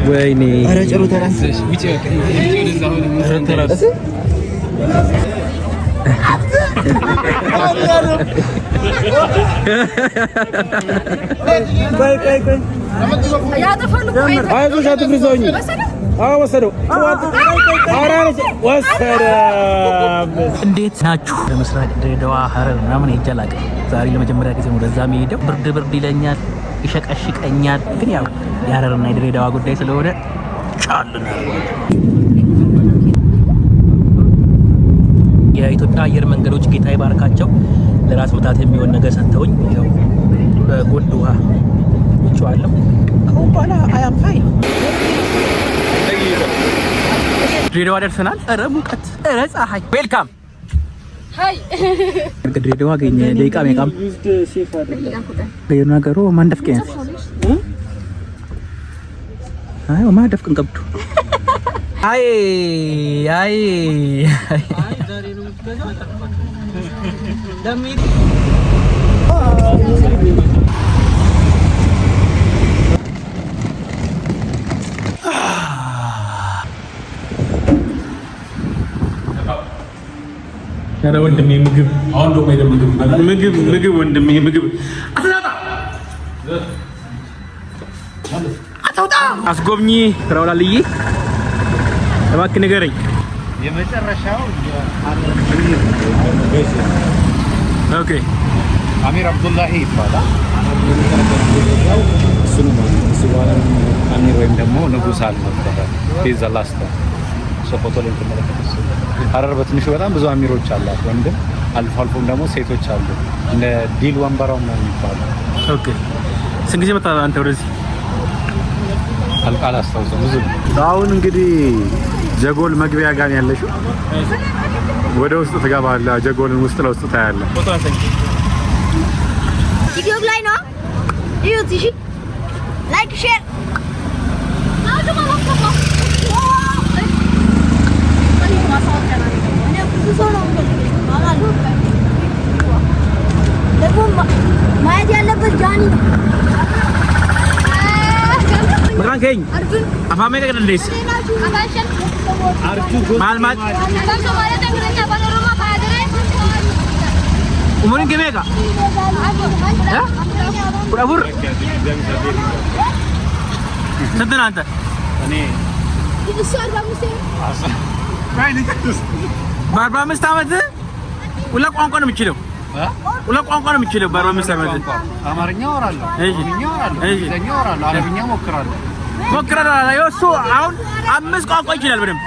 ወይኔ ኧረ ጭሩ ተራስ እንዴት ናችሁ? ለምስራቅ ድሬዳዋ ሀረር ምናምን ይጀላል። ዛሬ ለመጀመሪያ ጊዜ ወደዛ መሄደው ብርድ ይለኛል፣ ይሸቀሽቀኛል። ግን ያው የሀረርና የድሬዳዋ ጉዳይ ስለሆነ ቻልን። የኢትዮጵያ አየር መንገዶች ጌታ ይባርካቸው ለራስ ምታት የሚሆን ነገር ሰጥተውኝ ያው በጎልድ ውሃ ይጫዋለሁ። አሁን በኋላ አያም ፋይን ድሬዳዋ ደርሰናል። ኧረ ሙቀት፣ ኧረ ፀሐይ። ዌልካም ሃይ ድሬዳዋ ገኘ ደቂቃ መቃም ነገሩ ማንደፍቀኝ አይ ማንደፍቀን ቀብዱ አይ አይ ያረ ወንድሜ ምግብ አሁን ደግሞ አይደለም ምግብ ወንድሜ ምግብ አታውጣ አስጎብኚ ፍራውላልይ እባክህ ንገረኝ። የመጨረሻው ኦኬ አሚር አብዱላሂ ይባላል። አሚር ወይም ደግሞ ንጉስ አልነበረ ፒዛ ላስታ ሶፎቶ ላይ ተመለከተ። ሀረር በትንሹ በጣም ብዙ አሚሮች አላት፣ ወንድም አልፎ አልፎም ደግሞ ሴቶች አሉ። እንደ ዲል ወንበራው ነው የሚባለው። ኦኬ ስንት ጊዜ መጣ አንተ ወደዚህ? አላስታውስም ብዙ። አሁን እንግዲህ ጀጎል መግቢያ ጋር ያለሽው ወደ ውስጥ ትገባለህ። ጀጎልን ውስጥ ለውስጥ ታያለህ። ፎቶ አንተኝ ቲክቶክ ላይ ነው ዩቲ እሺ፣ ላይክ ሼር ማየት ያለበት ጃኒ መካን ከኝ አፋሜ ነገር እንደስ ማልማት ኡሙሪን ገሜጋ ቁራቡር ስንት አንተ እኔ በአርባ አምስት ዓመት ሁለት ቋንቋ ነው የምችለው። ሁለት ቋንቋ ነው የምችለው በአርባ አምስት ዓመት። አማርኛ አወራለሁ፣ ኦሮምኛ አወራለሁ፣ እንግሊዝኛ አወራለሁ፣ አረብኛ ሞክራለሁ። እሱ አሁን አምስት ቋንቋ ይችላል በደምብ።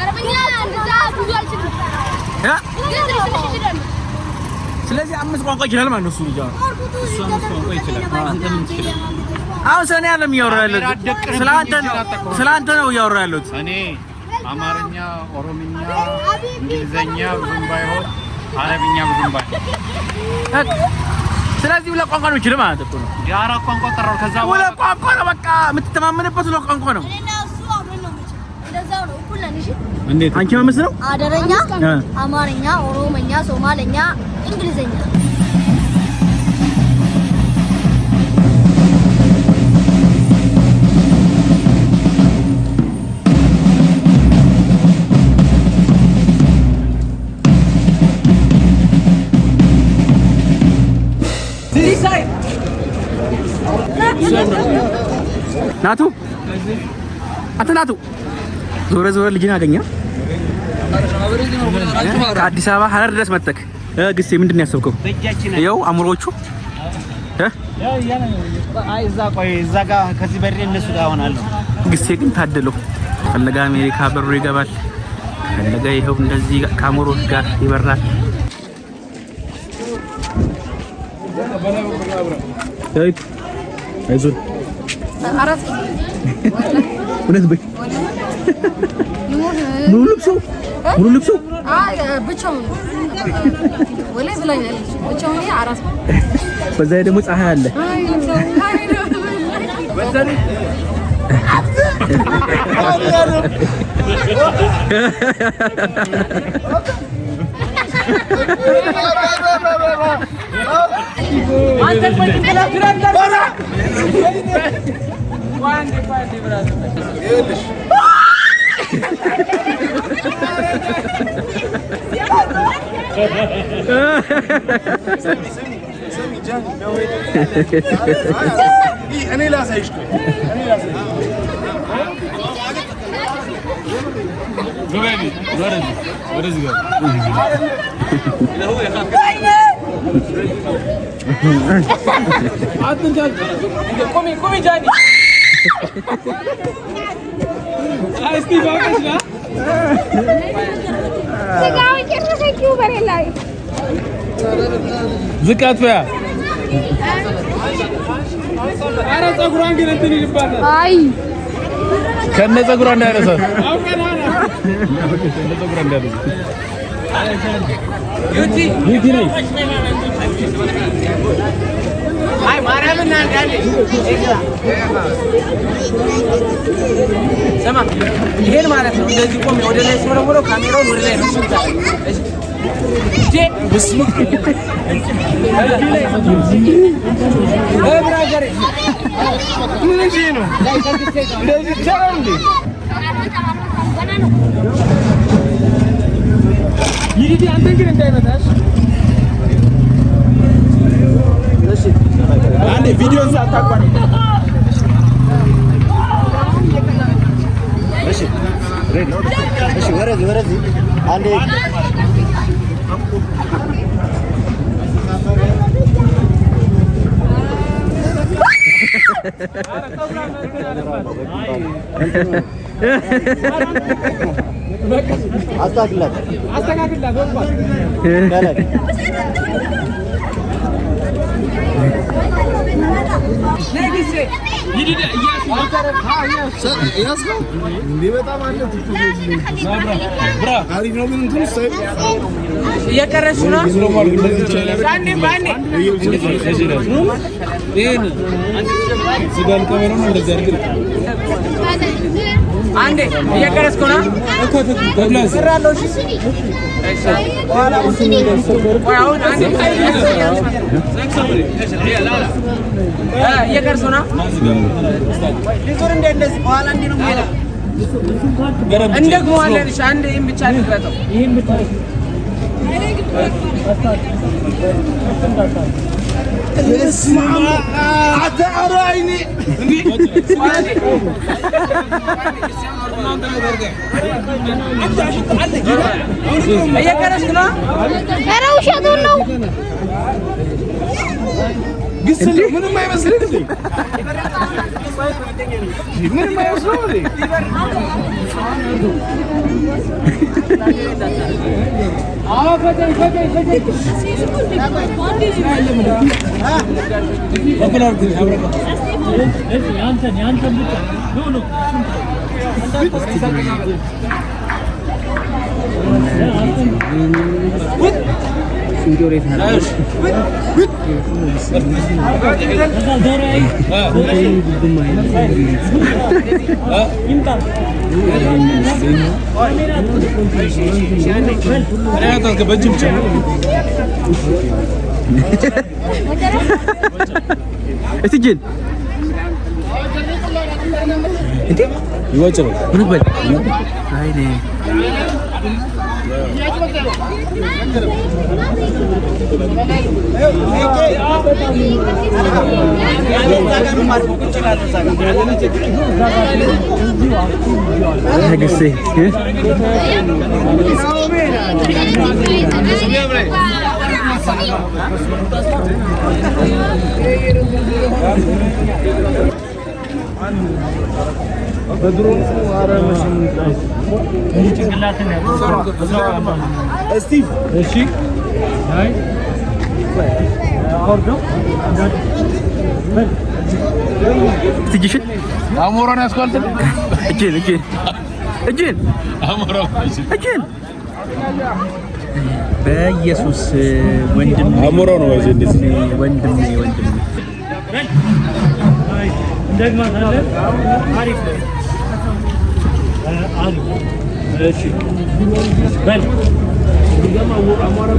አረብኛ እንደዛ ብዙ አልችልም። ስለዚህ አምስት ቋንቋ ይችላል ማለት ነው እሱ ልጅ። እሱ አምስት ቋንቋ ይችላል። አንተ ምን ትችላለህ? አሁን ስለኔ አይደለም እያወራሁ ያለሁት፣ ስለአንተ ነው እያወራሁ ያለሁት። እኔ አማርኛ፣ ኦሮምኛ፣ እንግሊዝኛ ብዙም ባይሆን አረብኛ ብዙም ባይሆን ስለዚህ ሁለት ቋንቋ ነው የምችለው ማለት እኮ ነው። የአራት ቋንቋ ቀረው። ከዛ ሁለት ቋንቋ ነው በቃ የምትተማመንበት ሁለት ቋንቋ ነው። እንዴት አንቺ ማመስ ነው? አደረኛ፣ አማርኛ፣ ኦሮምኛ፣ ሶማሌኛ፣ እንግሊዝኛ። ናቱ አንተ ናቱ ዞረ ልጅን አገኘ ከአዲስ አበባ ሀረር ድረስ መጥተክ ግሴ ምንድን ነው ያሰብከው? ይኸው አምሮቹ እዛ ጋር ከዚህ በሬ እነሱ ጋር ሆናለሁ። ግሴ ግን ታደለው ፈለጋ አሜሪካ በሩ ይገባል፣ ፈለጋ ይኸው እንደዚህ ከአምሮች ጋር ይበራል። አይዞህ አራት እውነት በይ ሙሉ ልብሱ ብቻውን ወላሂ ብላኛለች። ብቻውን አራት በዛ ደግሞ ፀሐይ አለ። أنا لا سايشكو زبادي ورزق لا هو يخاف عاد قومي جاني استي باكش لا سيجاوي كيف سيكيو بريلاي زكات فيها أنا تقولون كذا تني لبادة اي كنا تقولون ده رسول أو كنا تقولون ده يوتي ليه هاي مارا من نادي سما هير مارا እንደዚህ ቆም ወደ ላይ ሲወረወረ ካሜራውን ወደ ላይ ነው እጂ بسمك ايه برادر من جينو እንደዚህ ቻንዲ ይዲ አንተ ግን እንዳይመጣሽ እሺ አንዴ ቪዲዮን ሳታቋርጥ እሺ ሬዲ እሺ ወረዚ አንዴ አስተካክላት እየቀረሽ ነው አንዴ እየቀረስኩ ነው እኮ ትግራለሁ እሺ እየቀረስኩ ነው ሊዞር እንደዚህ በኋላ እንዴ ነው ማለት እንደግመዋለን እሺ አንዴ ይሄን ብቻ አድርገው ይሄን ብቻ اسمع اتعريني هي كرشنا انا وش هذول لو قص لي من ما يمسلني من ما يوصلني فتن اسجل انت يوجه من قبل هاي بدرون وارا ماشي ستيف ماشي هاي اوردو تجي شو امورنا اسكولت اجين امورنا اجين በኢየሱስ ወንድም አሞራው ነው ወይስ እንደዚህ ወንድም እንደግማ ታለ አሪፍ እሺ በል እንደማ አሞራው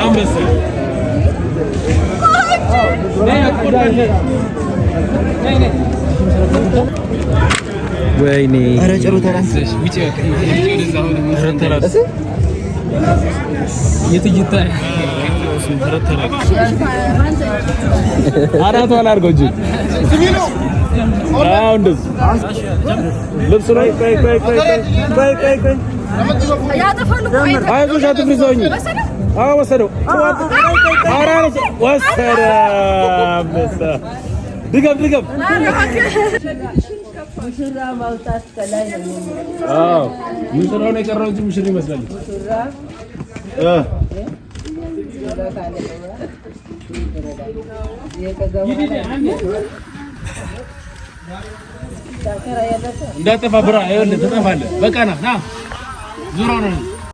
አንበሳ ወይኔ ኧረ ጭሩ ተራንስ የትይታ አራቷን አድርገው እንጂ አዎ እንደዚህ ልብስ ላይ ቆይ ያጠፋሉ አይዞሽ አትፍሪ ዘውኝ አዎ ወሰደው አራራስ ወሰደ አምሳ ድገም ሙሽራ ማውጣት ከላይ ነው። አዎ ሙሽራው ነው የቀረው እንጂ ሙሽራ ይመስላል። እንዳጠፋ ብራ ይኸውልህ ትጠፋለህ። በቃ ና ዙራው ነው